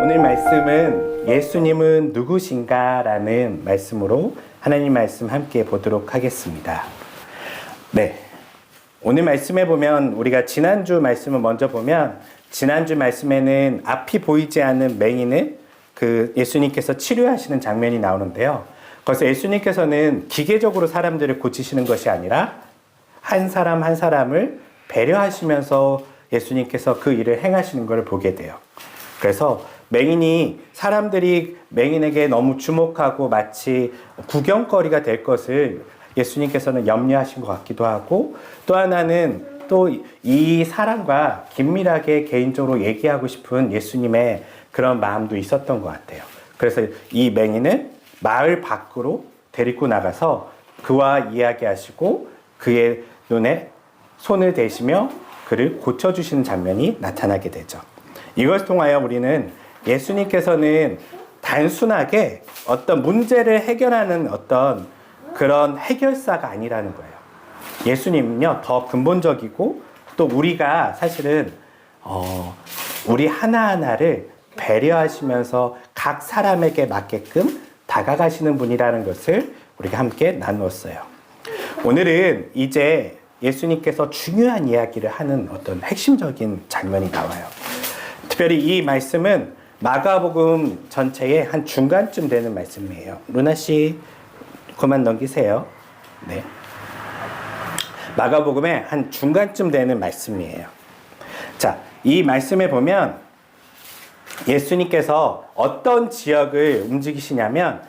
오늘 말씀은 예수님은 누구신가 라는 말씀으로 하나님 말씀 함께 보도록 하겠습니다. 네, 오늘 말씀에 보면 우리가 지난주 말씀을 먼저 보면 지난주 말씀에는 앞이 보이지 않는 맹인을 예수님께서 치료하시는 장면이 나오는데요. 그래서 예수님께서는 기계적으로 사람들을 고치시는 것이 아니라 한 사람 한 사람을 배려하시면서 예수님께서 그 일을 행하시는 것을 보게 돼요. 그래서 사람들이 맹인에게 너무 주목하고 마치 구경거리가 될 것을 예수님께서는 염려하신 것 같기도 하고, 또 하나는 또 이 사람과 긴밀하게 개인적으로 얘기하고 싶은 예수님의 그런 마음도 있었던 것 같아요. 그래서 이 맹인을 마을 밖으로 데리고 나가서 그와 이야기하시고 그의 눈에 손을 대시며 그를 고쳐주시는 장면이 나타나게 되죠. 이것을 통하여 우리는 예수님께서는 단순하게 어떤 문제를 해결하는 어떤 그런 해결사가 아니라는 거예요. 예수님은요, 더 근본적이고 또 우리가 사실은 우리 하나하나를 배려하시면서 각 사람에게 맞게끔 다가가시는 분이라는 것을 우리가 함께 나누었어요. 오늘은 이제 예수님께서 중요한 이야기를 하는 어떤 핵심적인 장면이 나와요. 특별히 이 말씀은 마가복음 전체의 한 중간쯤 되는 말씀이에요. 루나 씨, 그만 넘기세요. 네. 마가복음의 한 중간쯤 되는 말씀이에요. 자, 이 말씀에 보면 예수님께서 어떤 지역을 움직이시냐면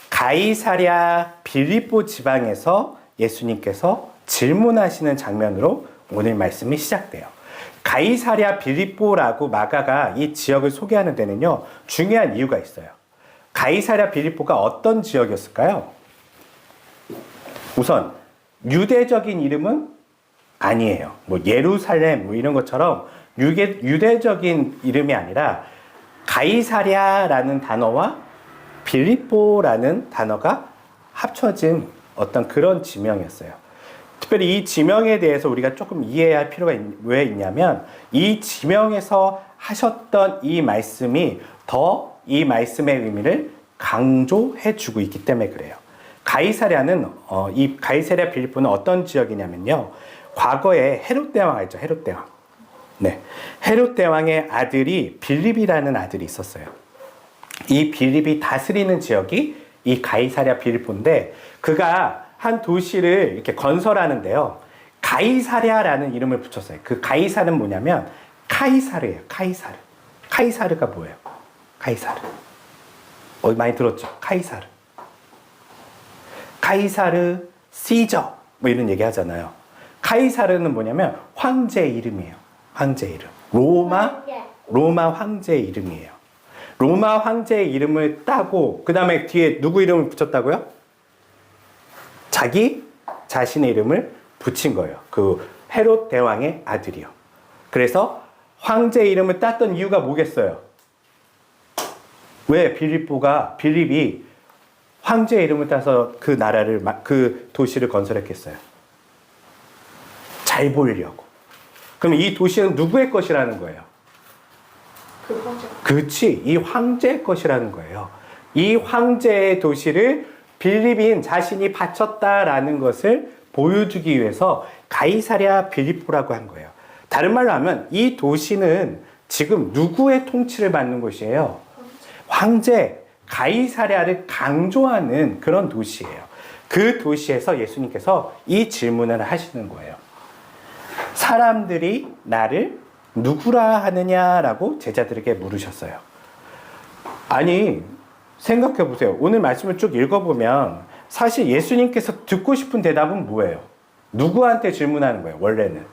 가이사랴 빌립보 지방에서 예수님께서 질문하시는 장면으로 오늘 말씀이 시작돼요. 가이사랴 빌립보라고 마가가 이 지역을 소개하는 데는요, 중요한 이유가 있어요. 가이사랴 빌립보가 어떤 지역이었을까요? 우선 유대적인 이름은 아니에요. 예루살렘 이런 것처럼 유대적인 이름이 아니라 가이사랴라는 단어와 빌립보라는 단어가 합쳐진 어떤 그런 지명이었어요. 특별히 이 지명에 대해서 우리가 조금 이해해야 할 필요가 왜 있냐면 이 지명에서 하셨던 이 말씀이 더 이 말씀의 의미를 강조해 주고 있기 때문에 그래요. 이 가이사랴 빌립보는 어떤 지역이냐면요, 과거에 헤롯 대왕 알죠? 헤롯 대왕. 네, 헤롯 대왕의 아들이 빌립이라는 아들이 있었어요. 이 빌립이 다스리는 지역이 이 가이사랴 빌립보인데, 그가 한 도시를 이렇게 건설하는데요, 가이사랴라는 이름을 붙였어요. 그 가이사는 뭐냐면 카이사르예요. 카이사르. 카이사르가 뭐예요? 카이사르. 많이 들었죠? 카이사르. 카이사르, 시저 이런 얘기 하잖아요. 카이사르는 뭐냐면 황제 이름이에요. 황제 이름. 로마 황제 이름이에요. 로마 황제의 이름을 따고 그 다음에 뒤에 누구 이름을 붙였다고요? 자기 자신의 이름을 붙인 거예요. 그 헤롯 대왕의 아들이요. 그래서 황제 이름을 땄던 이유가 뭐겠어요? 왜 빌립이 황제 이름을 따서 그 도시를 건설했겠어요? 잘 보이려고. 그럼 이 도시는 누구의 것이라는 거예요? 그렇지, 이 황제의 것이라는 거예요. 이 황제의 도시를 빌립인 자신이 바쳤다라는 것을 보여주기 위해서 가이사랴 빌립보라고 한 거예요. 다른 말로 하면 이 도시는 지금 누구의 통치를 받는 곳이에요? 황제 가이사랴를 강조하는 그런 도시예요. 그 도시에서 예수님께서 이 질문을 하시는 거예요. 사람들이 나를 누구라 하느냐라고 제자들에게 물으셨어요. 아니, 생각해 보세요. 오늘 말씀을 쭉 읽어보면 사실 예수님께서 듣고 싶은 대답은 뭐예요? 누구한테 질문하는 거예요, 원래는?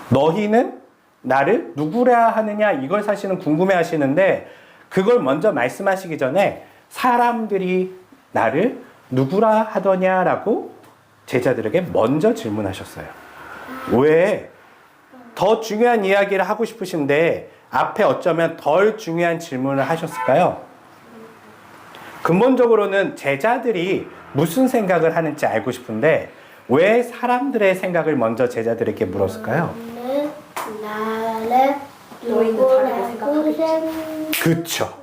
너희는 나를 누구라 하느냐, 이걸 사실은 궁금해 하시는데, 그걸 먼저 말씀하시기 전에 사람들이 나를 누구라 하더냐라고 제자들에게 먼저 질문하셨어요. 왜? 더 중요한 이야기를 하고 싶으신데 앞에 어쩌면 덜 중요한 질문을 하셨을까요? 근본적으로는 제자들이 무슨 생각을 하는지 알고 싶은데 왜 사람들의 생각을 먼저 제자들에게 물었을까요? 나를 누구라고 생각하겠지. 그쵸.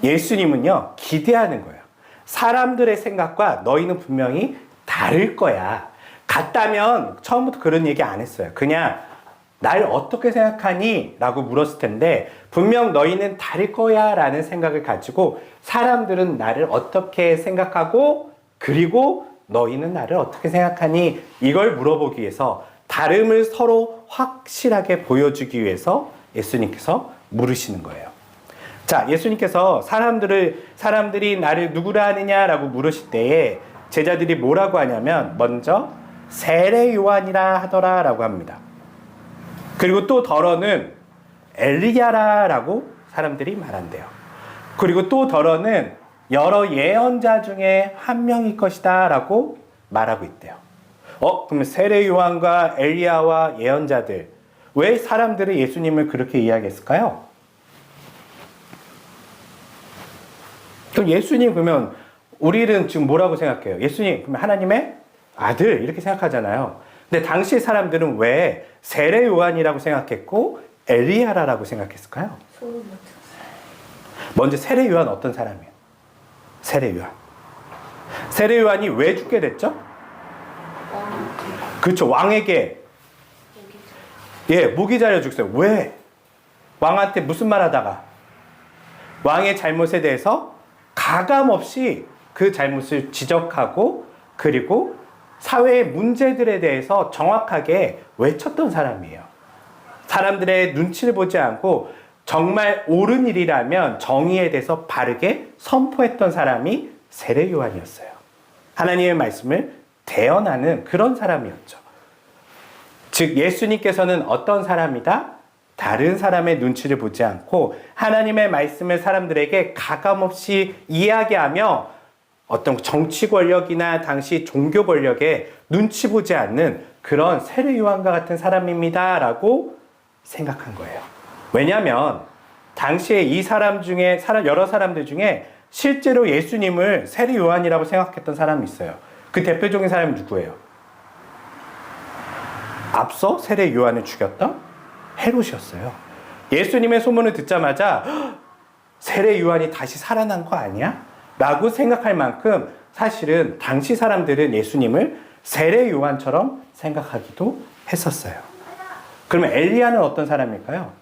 예수님은요, 기대하는 거예요. 사람들의 생각과 너희는 분명히 다를 거야. 같다면 처음부터 그런 얘기 안 했어요. 그냥 날 어떻게 생각하니? 라고 물었을 텐데 분명 너희는 다를 거야 라는 생각을 가지고 사람들은 나를 어떻게 생각하고 그리고 너희는 나를 어떻게 생각하니? 이걸 물어보기 위해서 다름을 서로 확실하게 보여주기 위해서 예수님께서 물으시는 거예요. 자, 예수님께서 사람들이 나를 누구라 하느냐라고 물으실 때에 제자들이 뭐라고 하냐면 먼저 세례 요한이라 하더라라고 합니다. 그리고 또 더러는 엘리야라라고 사람들이 말한대요. 그리고 또 더러는 여러 예언자 중에 한 명일 것이다 라고 말하고 있대요. 그러면 세례 요한과 엘리야와 예언자들, 왜 사람들은 예수님을 그렇게 이야기했을까요? 그럼 예수님 그러면 우리는 지금 뭐라고 생각해요? 예수님 그러면 하나님의 아들 이렇게 생각하잖아요. 근데 당시 사람들은 왜 세례 요한이라고 생각했고 엘리야라고 생각했을까요? 먼저 세례 요한 어떤 사람이에요? 세례 요한. 세례 요한이 왜 죽게 됐죠? 그렇죠. 왕에게 모기 잘려 죽었어요. 왜? 왕한테 무슨 말 하다가 왕의 잘못에 대해서 가감없이 그 잘못을 지적하고 그리고 사회의 문제들에 대해서 정확하게 외쳤던 사람이에요. 사람들의 눈치를 보지 않고 정말 옳은 일이라면 정의에 대해서 바르게 선포했던 사람이 세례 요한이었어요. 하나님의 말씀을 대언하는 그런 사람이었죠. 즉 예수님께서는 어떤 사람이다? 다른 사람의 눈치를 보지 않고 하나님의 말씀을 사람들에게 가감없이 이야기하며 어떤 정치 권력이나 당시 종교 권력에 눈치 보지 않는 그런 세례 요한과 같은 사람입니다 라고 생각한 거예요. 왜냐하면 당시에 이 사람 중에 여러 사람들 중에 실제로 예수님을 세례 요한이라고 생각했던 사람이 있어요. 그 대표적인 사람이 누구예요? 앞서 세례 요한을 죽였던 헤롯이었어요. 예수님의 소문을 듣자마자 세례 요한이 다시 살아난 거 아니야? 라고 생각할 만큼 사실은 당시 사람들은 예수님을 세례 요한처럼 생각하기도 했었어요. 그러면 엘리야는 어떤 사람일까요?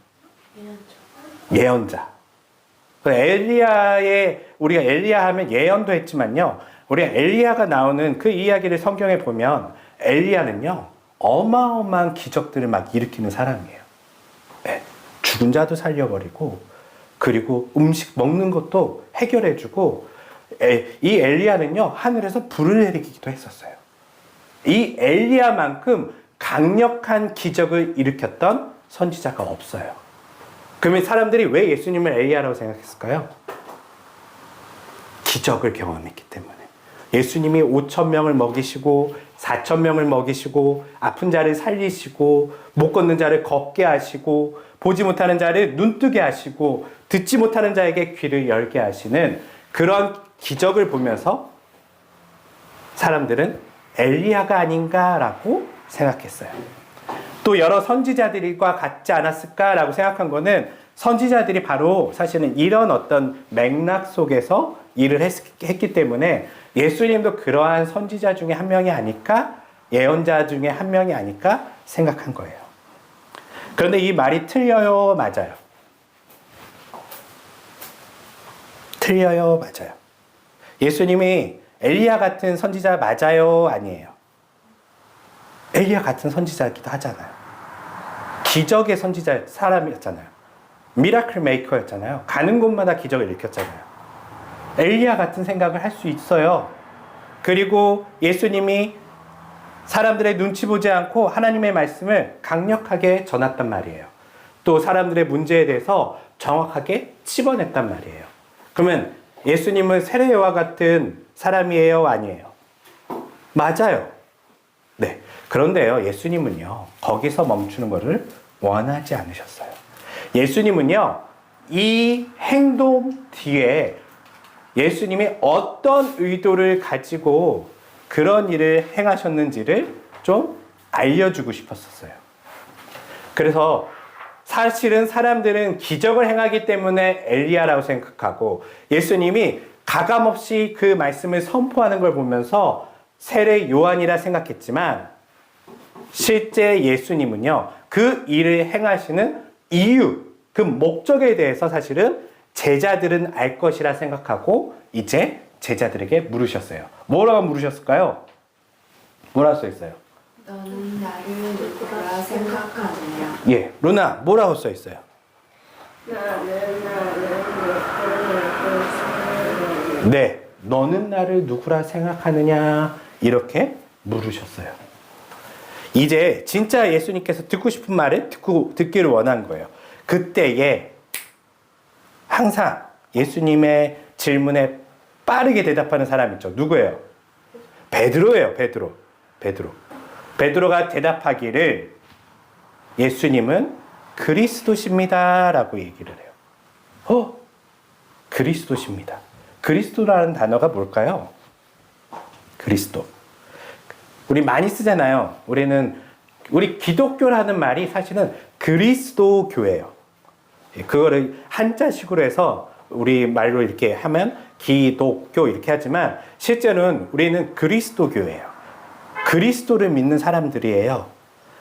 예언자. 우리가 엘리야 하면 예언도 했지만요. 우리가 엘리야가 나오는 그 이야기를 성경에 보면 엘리야는요. 어마어마한 기적들을 막 일으키는 사람이에요. 죽은 자도 살려버리고 그리고 음식 먹는 것도 해결해주고 이 엘리야는요. 하늘에서 불을 내리기도 했었어요. 이 엘리야만큼 강력한 기적을 일으켰던 선지자가 없어요. 그러면 사람들이 왜 예수님을 엘리야라고 생각했을까요? 기적을 경험했기 때문에. 예수님이 5,000명을 먹이시고 4,000명을 먹이시고 아픈 자를 살리시고 못 걷는 자를 걷게 하시고 보지 못하는 자를 눈뜨게 하시고 듣지 못하는 자에게 귀를 열게 하시는 그런 기적을 보면서 사람들은 엘리야가 아닌가라고 생각했어요. 또 여러 선지자들과 같지 않았을까라고 생각한 거는 선지자들이 바로 사실은 이런 어떤 맥락 속에서 일을 했기 때문에 예수님도 그러한 선지자 중에 한 명이 아닐까? 예언자 중에 한 명이 아닐까? 생각한 거예요. 그런데 이 말이 틀려요? 맞아요? 틀려요? 맞아요? 예수님이 엘리야 같은 선지자 맞아요? 아니에요? 엘리야 같은 선지자이기도 하잖아요. 기적의 선지자 사람이었잖아요. 미라클 메이커였잖아요. 가는 곳마다 기적을 일으켰잖아요. 엘리야 같은 생각을 할 수 있어요. 그리고 예수님이 사람들의 눈치 보지 않고 하나님의 말씀을 강력하게 전했단 말이에요. 또 사람들의 문제에 대해서 정확하게 찝어냈단 말이에요. 그러면 예수님은 세례요와 같은 사람이에요? 아니에요? 맞아요. 네. 그런데요, 예수님은요, 거기서 멈추는 것을 원하지 않으셨어요. 예수님은요, 이 행동 뒤에 예수님이 어떤 의도를 가지고 그런 일을 행하셨는지를 좀 알려주고 싶었어요. 그래서 사실은 사람들은 기적을 행하기 때문에 엘리야라고 생각하고 예수님이 가감없이 그 말씀을 선포하는 걸 보면서 세례 요한이라 생각했지만 실제 예수님은요, 그 일을 행하시는 이유, 그 목적에 대해서 사실은 제자들은 알 것이라 생각하고 이제 제자들에게 물으셨어요. 뭐라고 물으셨을까요? 뭐라고 써 있어요? 너는 나를 누구라 생각하느냐? 예, 루나 뭐라고 써 있어요? 네, 너는 나를 누구라 생각하느냐 이렇게 물으셨어요. 이제 진짜 예수님께서 듣고 싶은 말을 듣기를 원한 거예요. 그때에 항상 예수님의 질문에 빠르게 대답하는 사람 있죠. 누구예요? 베드로예요. 베드로가 대답하기를 예수님은 그리스도십니다 라고 얘기를 해요. 그리스도십니다. 그리스도라는 단어가 뭘까요? 그리스도. 우리 많이 쓰잖아요. 우리 기독교라는 말이 사실은 그리스도교예요. 그거를 한자식으로 해서 우리 말로 이렇게 하면 기독교 이렇게 하지만 실제로는 우리는 그리스도교예요. 그리스도를 믿는 사람들이에요.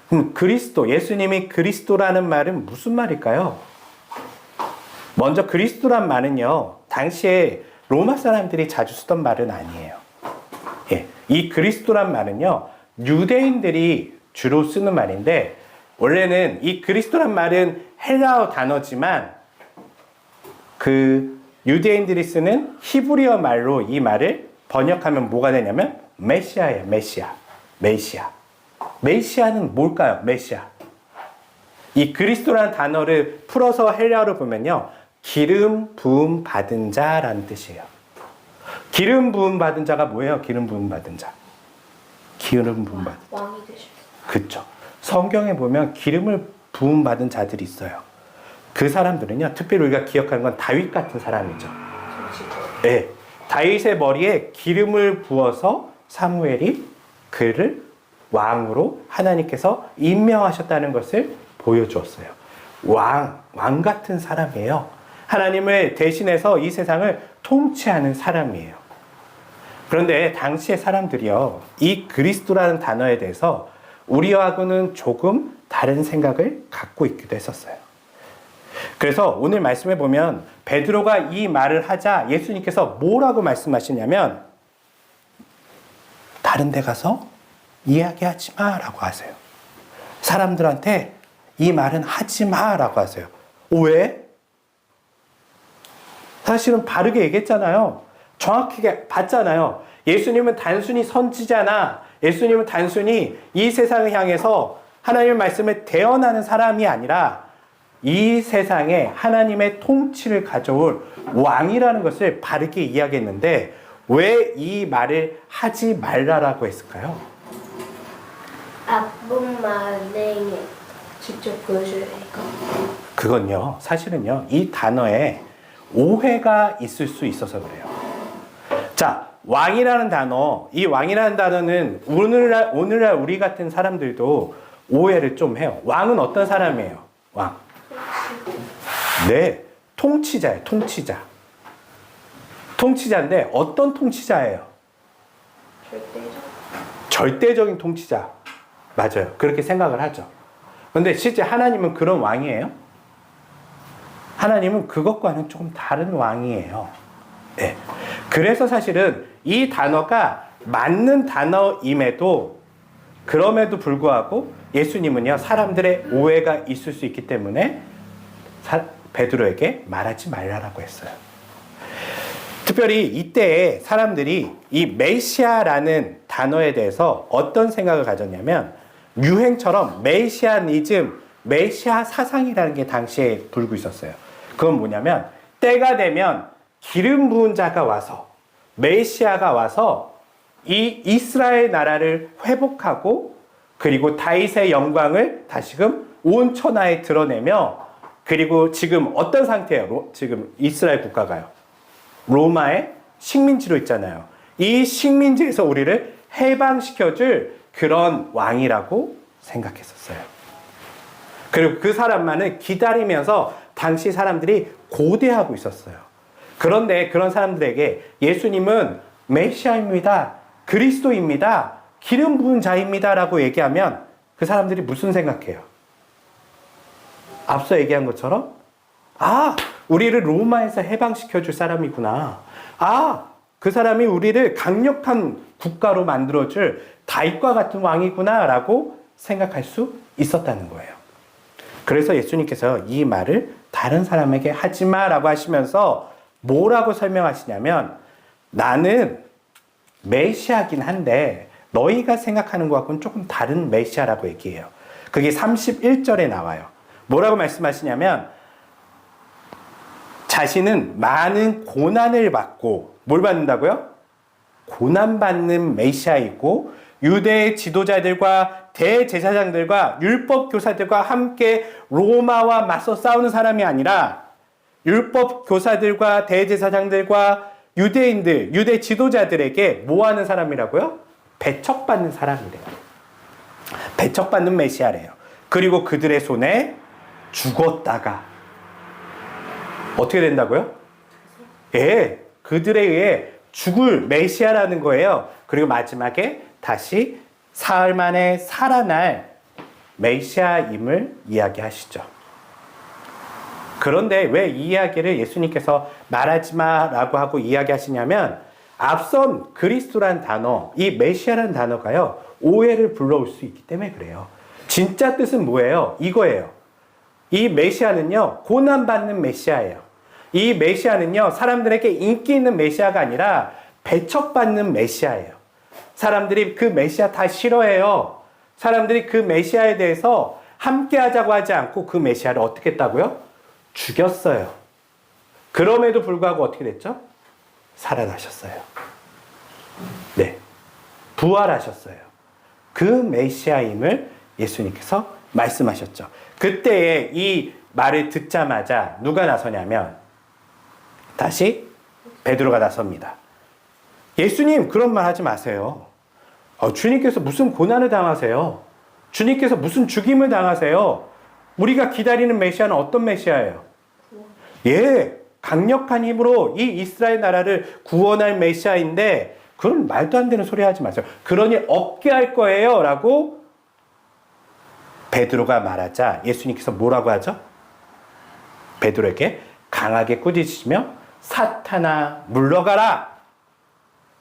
그럼 그리스도, 예수님이 그리스도라는 말은 무슨 말일까요? 먼저 그리스도란 말은요, 당시에 로마 사람들이 자주 쓰던 말은 아니에요. 예, 이 그리스도란 말은요, 유대인들이 주로 쓰는 말인데, 원래는 이 그리스도란 말은 헬라어 단어지만, 그 유대인들이 쓰는 히브리어 말로 이 말을 번역하면 뭐가 되냐면, 메시아예요, 메시아. 메시아는 뭘까요? 메시아. 이 그리스도라는 단어를 풀어서 헬라어로 보면요, 기름 부음 받은 자라는 뜻이에요. 기름 부음 받은 자가 뭐예요? 기름 부음 받은 자. 기름 부음 받은 자. 왕이 되셨어요. 그렇죠. 성경에 보면 기름을 부음 받은 자들이 있어요. 그 사람들은요, 특별히 우리가 기억하는 건 다윗 같은 사람이죠. 네, 다윗의 머리에 기름을 부어서 사무엘이 그를 왕으로 하나님께서 임명하셨다는 것을 보여주었어요. 왕 같은 사람이에요. 하나님을 대신해서 이 세상을 통치하는 사람이에요. 그런데 당시의 사람들이요, 이 그리스도라는 단어에 대해서 우리하고는 조금 다른 생각을 갖고 있기도 했었어요. 그래서 오늘 말씀에 보면 베드로가 이 말을 하자 예수님께서 뭐라고 말씀하시냐면 다른 데 가서 이야기하지 마라고 하세요. 사람들한테 이 말은 하지 마라고 하세요. 왜? 사실은 바르게 얘기했잖아요. 정확하게 봤잖아요. 예수님은 단순히 선지자나 예수님은 단순히 이 세상을 향해서 하나님의 말씀을 대언하는 사람이 아니라 이 세상에 하나님의 통치를 가져올 왕이라는 것을 바르게 이야기했는데 왜 이 말을 하지 말라라고 했을까요? 나쁜 말에 직접 보여주니까. 그건요, 사실은요, 이 단어에 오해가 있을 수 있어서 그래요. 자, 왕이라는 단어, 이 왕이라는 단어는 오늘날 우리 같은 사람들도 오해를 좀 해요. 왕은 어떤 사람이에요? 왕. 네, 통치자예요, 통치자. 통치자인데 어떤 통치자예요? 절대적인 통치자. 맞아요. 그렇게 생각을 하죠. 그런데 실제 하나님은 그런 왕이에요? 하나님은 그것과는 조금 다른 왕이에요. 네. 그래서 사실은 이 단어가 맞는 단어임에도 그럼에도 불구하고 예수님은요, 사람들의 오해가 있을 수 있기 때문에 베드로에게 말하지 말라라고 했어요. 특별히 이때에 사람들이 이 메시아라는 단어에 대해서 어떤 생각을 가졌냐면 유행처럼 메시아니즘, 메시아 사상이라는 게 당시에 불고 있었어요. 그건 뭐냐면 때가 되면 기름 부은 자가 와서 메시아가 와서 이 이스라엘 나라를 회복하고 그리고 다윗의 영광을 다시금 온 천하에 드러내며 그리고 지금 어떤 상태예요? 지금 이스라엘 국가가요. 로마의 식민지로 있잖아요. 이 식민지에서 우리를 해방시켜줄 그런 왕이라고 생각했었어요. 그리고 그 사람만을 기다리면서 당시 사람들이 고대하고 있었어요. 그런데 그런 사람들에게 예수님은 메시아입니다. 그리스도입니다. 기름 부은 자입니다. 라고 얘기하면 그 사람들이 무슨 생각해요? 앞서 얘기한 것처럼 아, 우리를 로마에서 해방시켜 줄 사람이구나. 아, 그 사람이 우리를 강력한 국가로 만들어줄 다윗과 같은 왕이구나 라고 생각할 수 있었다는 거예요. 그래서 예수님께서 이 말을 다른 사람에게 하지 마라고 하시면서 뭐라고 설명하시냐면 나는 메시아긴 한데 너희가 생각하는 것과는 조금 다른 메시아라고 얘기해요. 그게 31절에 나와요. 뭐라고 말씀하시냐면 자신은 많은 고난을 받고 뭘 받는다고요? 고난받는 메시아이고 유대의 지도자들과 대제사장들과 율법 교사들과 함께 로마와 맞서 싸우는 사람이 아니라 율법 교사들과 대제사장들과 유대인들, 유대 지도자들에게 뭐 하는 사람이라고요? 배척받는 사람이래요. 배척받는 메시아래요. 그리고 그들의 손에 죽었다가 어떻게 된다고요? 예, 그들에 의해 죽을 메시아라는 거예요. 그리고 마지막에 다시 사흘 만에 살아날 메시아임을 이야기하시죠. 그런데 왜 이 이야기를 예수님께서 말하지 마라고 하고 이야기하시냐면 앞선 그리스도란 단어, 이 메시아라는 단어가요, 오해를 불러올 수 있기 때문에 그래요. 진짜 뜻은 뭐예요? 이거예요. 이 메시아는요, 고난받는 메시아예요. 이 메시아는요, 사람들에게 인기 있는 메시아가 아니라 배척받는 메시아예요. 사람들이 그 메시아 다 싫어해요. 사람들이 그 메시아에 대해서 함께 하자고 하지 않고 그 메시아를 어떻게 했다고요? 죽였어요. 그럼에도 불구하고 어떻게 됐죠? 살아나셨어요. 네. 부활하셨어요. 그 메시아임을 예수님께서 말씀하셨죠. 그때에 이 말을 듣자마자 누가 나서냐면 다시 베드로가 나섭니다. 예수님, 그런 말 하지 마세요. 주님께서 무슨 고난을 당하세요? 주님께서 무슨 죽임을 당하세요? 우리가 기다리는 메시아는 어떤 메시아예요? 예, 강력한 힘으로 이 이스라엘 나라를 구원할 메시아인데 그런 말도 안 되는 소리 하지 마세요. 그러니 없게 할 거예요. 라고 베드로가 말하자 예수님께서 뭐라고 하죠? 베드로에게 강하게 꾸짖으시며 사탄아 물러가라.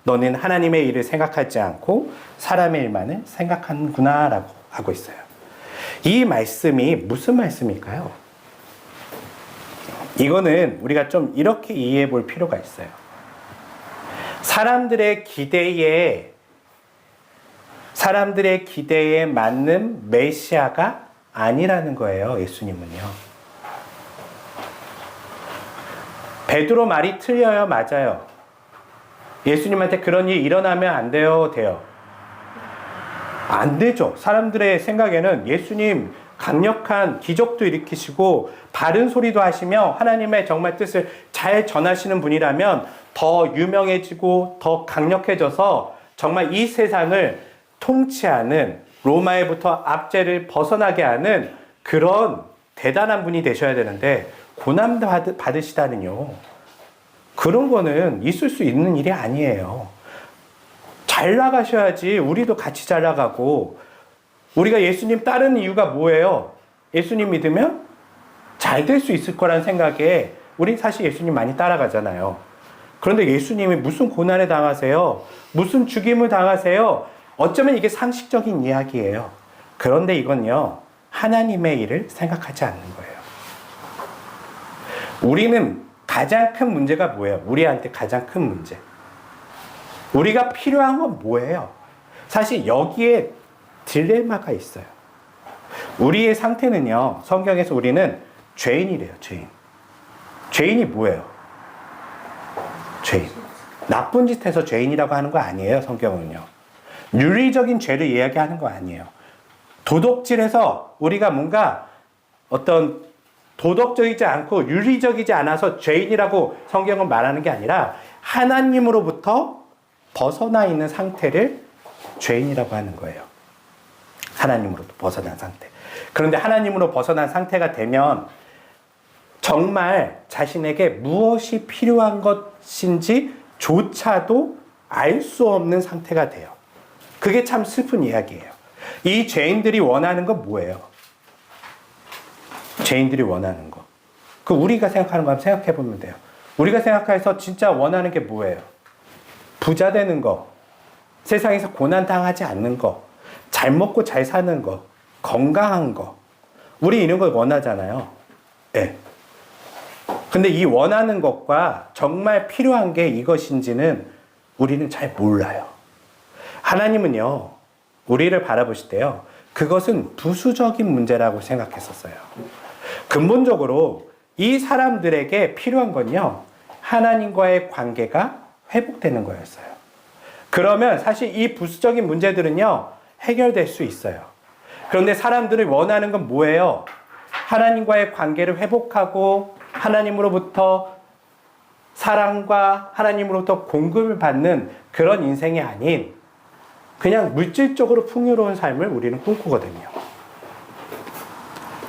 너는 하나님의 일을 생각하지 않고 사람의 일만을 생각하는구나 라고 하고 있어요. 이 말씀이 무슨 말씀일까요? 이거는 우리가 좀 이렇게 이해해 볼 필요가 있어요. 사람들의 기대에 맞는 메시아가 아니라는 거예요, 예수님은요. 베드로 말이 틀려요, 맞아요. 예수님한테 그런 일이 일어나면 안 돼요, 돼요? 안 되죠. 사람들의 생각에는 예수님 강력한 기적도 일으키시고 바른 소리도 하시며 하나님의 정말 뜻을 잘 전하시는 분이라면 더 유명해지고 더 강력해져서 정말 이 세상을 통치하는 로마에부터 압제를 벗어나게 하는 그런 대단한 분이 되셔야 되는데 고난 받으시다는요. 그런 거는 있을 수 있는 일이 아니에요. 잘 나가셔야지 우리도 같이 잘 나가고 우리가 예수님 따르는 이유가 뭐예요? 예수님 믿으면 잘 될 수 있을 거란 생각에 우리 사실 예수님 많이 따라가잖아요. 그런데 예수님이 무슨 고난을 당하세요? 무슨 죽임을 당하세요? 어쩌면 이게 상식적인 이야기예요. 그런데 이건요, 하나님의 일을 생각하지 않는 거예요. 우리는 가장 큰 문제가 뭐예요? 우리한테 가장 큰 문제. 우리가 필요한 건 뭐예요? 사실 여기에 딜레마가 있어요. 우리의 상태는요, 성경에서 우리는 죄인이래요, 죄인. 죄인이 뭐예요? 죄인. 나쁜 짓 해서 죄인이라고 하는 거 아니에요, 성경은요. 윤리적인 죄를 이야기하는 거 아니에요. 도덕질해서 우리가 뭔가 어떤 도덕적이지 않고 윤리적이지 않아서 죄인이라고 성경은 말하는 게 아니라 하나님으로부터 벗어나 있는 상태를 죄인이라고 하는 거예요. 하나님으로부터 벗어난 상태. 그런데 하나님으로 벗어난 상태가 되면 정말 자신에게 무엇이 필요한 것인지 조차도 알 수 없는 상태가 돼요. 그게 참 슬픈 이야기예요. 이 죄인들이 원하는 건 뭐예요? 죄인들이 원하는 거. 그 우리가 생각하는 거 한번 생각해 보면 돼요. 우리가 생각해서 진짜 원하는 게 뭐예요? 부자 되는 거, 세상에서 고난 당하지 않는 거, 잘 먹고 잘 사는 거, 건강한 거. 우리 이런 걸 원하잖아요. 네. 근데 이 원하는 것과 정말 필요한 게 이것인지는 우리는 잘 몰라요. 하나님은요, 우리를 바라보실 때요, 그것은 부수적인 문제라고 생각했었어요. 근본적으로 이 사람들에게 필요한 건요, 하나님과의 관계가 회복되는 거였어요. 그러면 사실 이 부수적인 문제들은요, 해결될 수 있어요. 그런데 사람들이 원하는 건 뭐예요? 하나님과의 관계를 회복하고 하나님으로부터 사랑과 하나님으로부터 공급을 받는 그런 인생이 아닌 그냥 물질적으로 풍요로운 삶을 우리는 꿈꾸거든요.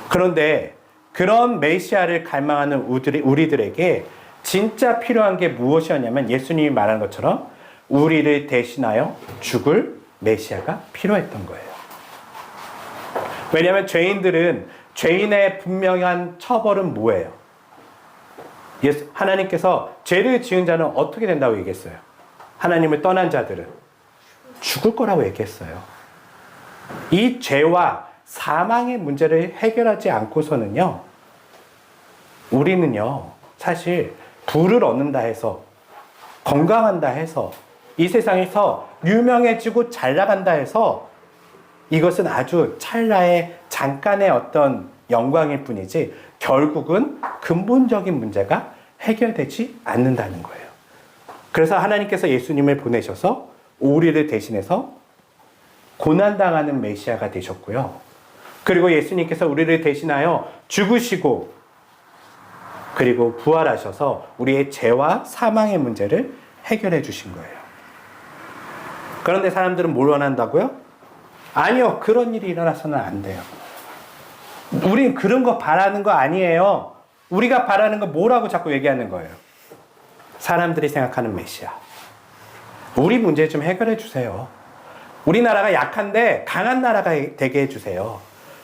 그런데 그런 메시아를 갈망하는 우리들에게 진짜 필요한 게 무엇이었냐면 예수님이 말한 것처럼 우리를 대신하여 죽을 메시아가 필요했던 거예요. 왜냐하면 죄인들은 죄인의 분명한 처벌은 뭐예요? 하나님께서 죄를 지은 자는 어떻게 된다고 얘기했어요? 하나님을 떠난 자들은 죽을 거라고 얘기했어요. 이 죄와 사망의 문제를 해결하지 않고서는요, 우리는요, 사실 부를 얻는다 해서, 건강한다 해서, 이 세상에서 유명해지고 잘 나간다 해서 이것은 아주 찰나의 잠깐의 어떤 영광일 뿐이지 결국은 근본적인 문제가 해결되지 않는다는 거예요. 그래서 하나님께서 예수님을 보내셔서 우리를 대신해서 고난당하는 메시아가 되셨고요. 그리고 예수님께서 우리를 대신하여 죽으시고 그리고 부활하셔서 우리의 죄와 사망의 문제를 해결해 주신 거예요. 그런데 사람들은 뭘 원한다고요? 아니요, 그런 일이 일어나서는 안 돼요. 우린 그런 거 바라는 거 아니에요. 우리가 바라는 거 뭐라고 자꾸 얘기하는 거예요? 사람들이 생각하는 메시아. 우리 문제 좀 해결해 주세요. 우리나라가 약한데 강한 나라가 되게 해주세요.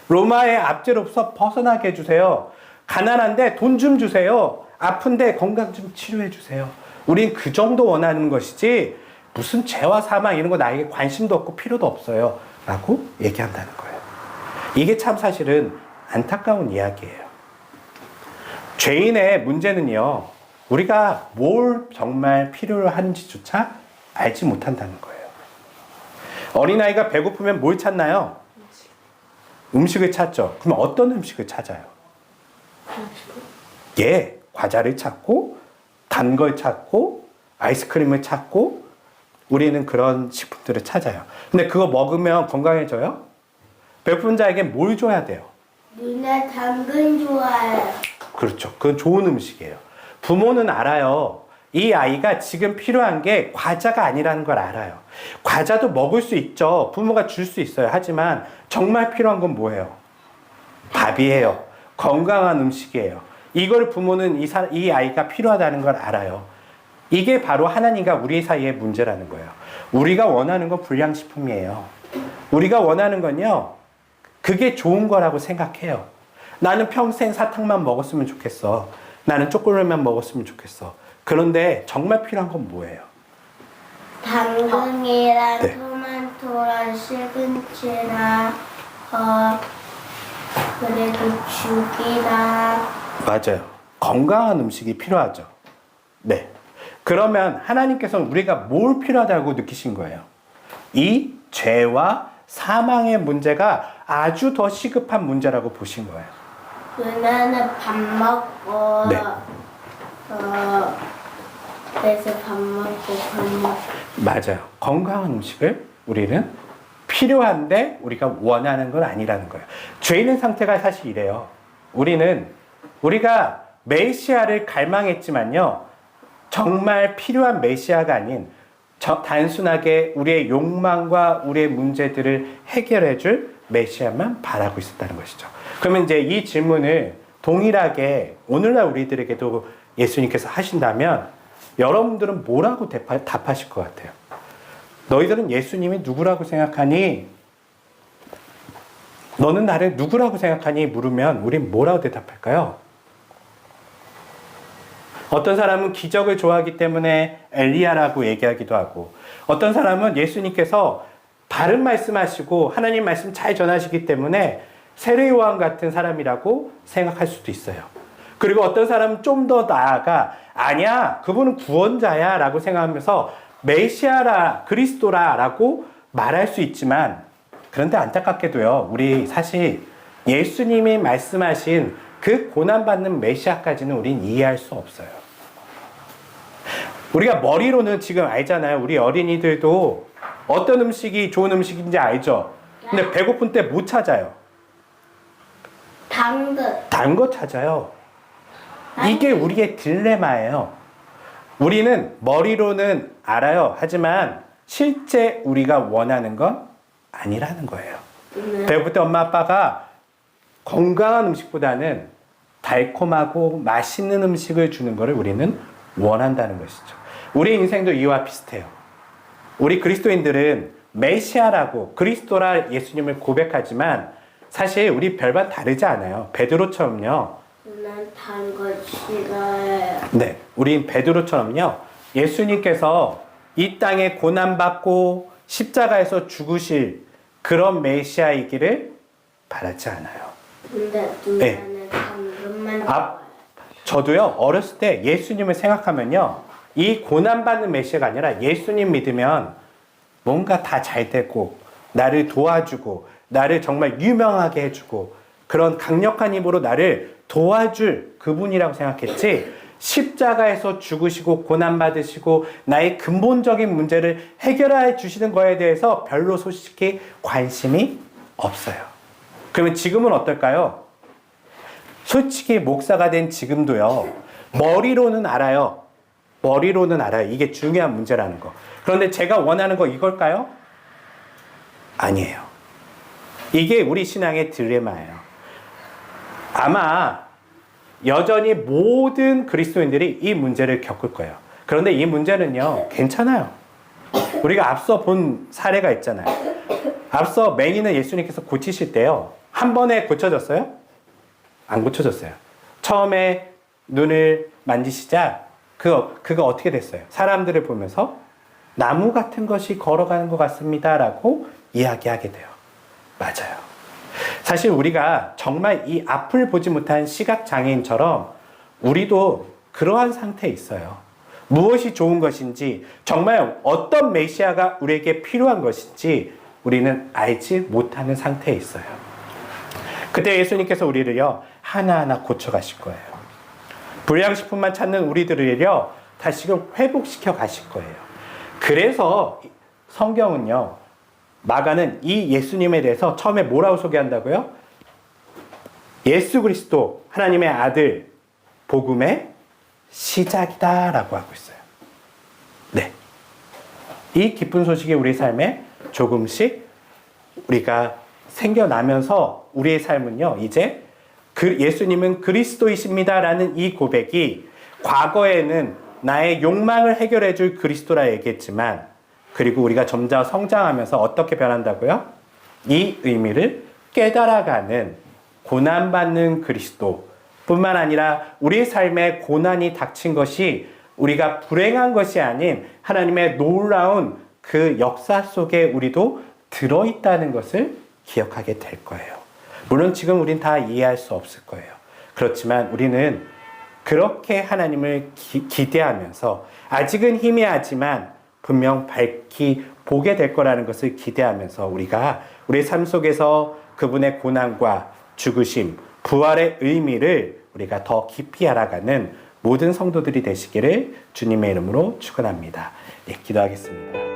로마의 압제로부터 벗어나게 해주세요. 가난한데 돈 좀 주세요. 아픈데 건강 좀 치료해 주세요. 우린 그 정도 원하는 것이지 무슨 죄와 사망 이런 거 나에게 관심도 없고 필요도 없어요. 라고 얘기한다는 거예요. 이게 참 사실은 안타까운 이야기예요. 죄인의 문제는요, 우리가 뭘 정말 필요로 하는지조차 알지 못한다는 거예요. 어린아이가 배고프면 뭘 찾나요? 음식을 찾죠. 그럼 어떤 음식을 찾아요? 예, 과자를 찾고, 단 걸 찾고, 아이스크림을 찾고, 우리는 그런 식품들을 찾아요. 근데 그거 먹으면 건강해져요? 배고픈 자에게 뭘 줘야 돼요? 누나 당근 좋아해요. 그렇죠. 그건 좋은 음식이에요. 부모는 알아요. 이 아이가 지금 필요한 게 과자가 아니라는 걸 알아요. 과자도 먹을 수 있죠. 부모가 줄 수 있어요. 하지만 정말 필요한 건 뭐예요? 밥이에요. 건강한 음식이에요. 이걸 부모는 이 아이가 필요하다는 걸 알아요. 이게 바로 하나님과 우리 사이의 문제라는 거예요. 우리가 원하는 건 불량식품이에요. 우리가 원하는 건요, 그게 좋은 거라고 생각해요. 나는 평생 사탕만 먹었으면 좋겠어. 나는 초콜릿만 먹었으면 좋겠어. 그런데 정말 필요한 건 뭐예요? 당근이랑 네. 토마토랑 시금치랑 그리고 죽이랑 맞아요. 건강한 음식이 필요하죠. 네. 그러면 하나님께서는 우리가 뭘 필요하다고 느끼신 거예요? 이 죄와 사망의 문제가 아주 더 시급한 문제라고 보신 거예요. 누나는 밥 먹고 네. 그래서 밥 먹고 맞아요. 건강한 음식을 우리는 필요한데 우리가 원하는 건 아니라는 거예요. 죄인의 상태가 사실 이래요. 우리가 메시아를 갈망했지만요, 정말 필요한 메시아가 아닌 단순하게 우리의 욕망과 우리의 문제들을 해결해 줄 메시아만 바라고 있었다는 것이죠. 그러면 이제 이 질문을 동일하게 오늘날 우리들에게도 예수님께서 하신다면 여러분들은 뭐라고 답하실 것 같아요? 너희들은 예수님이 누구라고 생각하니? 너는 나를 누구라고 생각하니? 물으면 우린 뭐라고 대답할까요? 어떤 사람은 기적을 좋아하기 때문에 엘리야라고 얘기하기도 하고, 어떤 사람은 예수님께서 바른 말씀하시고 하나님 말씀 잘 전하시기 때문에 세례요한 같은 사람이라고 생각할 수도 있어요. 그리고 어떤 사람은 좀 더 나아가 아니야, 그분은 구원자야 라고 생각하면서 메시아라, 그리스도라 라고 말할 수 있지만, 그런데 안타깝게도요, 우리 사실 예수님이 말씀하신 그 고난받는 메시아까지는 우린 이해할 수 없어요. 우리가 머리로는 지금 알잖아요. 우리 어린이들도 어떤 음식이 좋은 음식인지 알죠. 근데 배고픈 때 못 찾아요. 단 거 찾아요. 이게 우리의 딜레마예요. 우리는 머리로는 알아요. 하지만 실제 우리가 원하는 건 아니라는 거예요. 배고플 때 엄마 아빠가 건강한 음식보다는 달콤하고 맛있는 음식을 주는 것을 우리는 원한다는 것이죠. 우리 인생도 이와 비슷해요. 우리 그리스도인들은 메시아라고 그리스도라 예수님을 고백하지만 사실 우리 별반 다르지 않아요. 베드로처럼요. 난 단 거 싫어해요. 네, 우린 베드로처럼요. 예수님께서 이 땅에 고난받고 십자가에서 죽으실 그런 메시아이기를 바라지 않아요. 근데 누나는 당근만 좋아해요. 저도요, 어렸을 때 예수님을 생각하면요, 이 고난받는 메시아가 아니라 예수님 믿으면 뭔가 다 잘 되고, 나를 도와주고, 나를 정말 유명하게 해주고, 그런 강력한 힘으로 나를 도와줄 그분이라고 생각했지, 십자가에서 죽으시고 고난받으시고 나의 근본적인 문제를 해결해 주시는 거에 대해서 별로 솔직히 관심이 없어요. 그러면 지금은 어떨까요? 솔직히 목사가 된 지금도요, 머리로는 알아요. 머리로는 알아요. 이게 중요한 문제라는 거. 그런데 제가 원하는 거 이걸까요? 아니에요. 이게 우리 신앙의 딜레마예요. 아마 여전히 모든 그리스도인들이 이 문제를 겪을 거예요. 그런데 이 문제는요, 괜찮아요. 우리가 앞서 본 사례가 있잖아요. 앞서 맹인은 예수님께서 고치실 때요, 한 번에 고쳐졌어요? 안 고쳐졌어요. 처음에 눈을 만지시자 그거 어떻게 됐어요? 사람들을 보면서 나무 같은 것이 걸어가는 것 같습니다 라고 이야기하게 돼요. 맞아요. 사실 우리가 정말 이 앞을 보지 못한 시각장애인처럼 우리도 그러한 상태에 있어요. 무엇이 좋은 것인지, 정말 어떤 메시아가 우리에게 필요한 것인지 우리는 알지 못하는 상태에 있어요. 그때 예수님께서 우리를요, 하나하나 고쳐가실 거예요. 불량식품만 찾는 우리들을요, 다시금 회복시켜 가실 거예요. 그래서 성경은요, 마가는 이 예수님에 대해서 처음에 뭐라고 소개한다고요? 예수 그리스도 하나님의 아들 복음의 시작이다 라고 하고 있어요. 네, 이 기쁜 소식이 우리 삶에 조금씩 우리가 생겨나면서 우리의 삶은요, 이제 예수님은 그리스도이십니다 라는 이 고백이 과거에는 나의 욕망을 해결해 줄 그리스도라 얘기했지만, 그리고 우리가 점점 성장하면서 어떻게 변한다고요? 이 의미를 깨달아가는 고난받는 그리스도 뿐만 아니라 우리 삶에 고난이 닥친 것이 우리가 불행한 것이 아닌 하나님의 놀라운 그 역사 속에 우리도 들어있다는 것을 기억하게 될 거예요. 물론 지금 우린 다 이해할 수 없을 거예요. 그렇지만 우리는 그렇게 하나님을 기대하면서 아직은 희미하지만 분명 밝히 보게 될 거라는 것을 기대하면서 우리가 우리의 삶 속에서 그분의 고난과 죽으심, 부활의 의미를 우리가 더 깊이 알아가는 모든 성도들이 되시기를 주님의 이름으로 축원합니다. 네, 기도하겠습니다.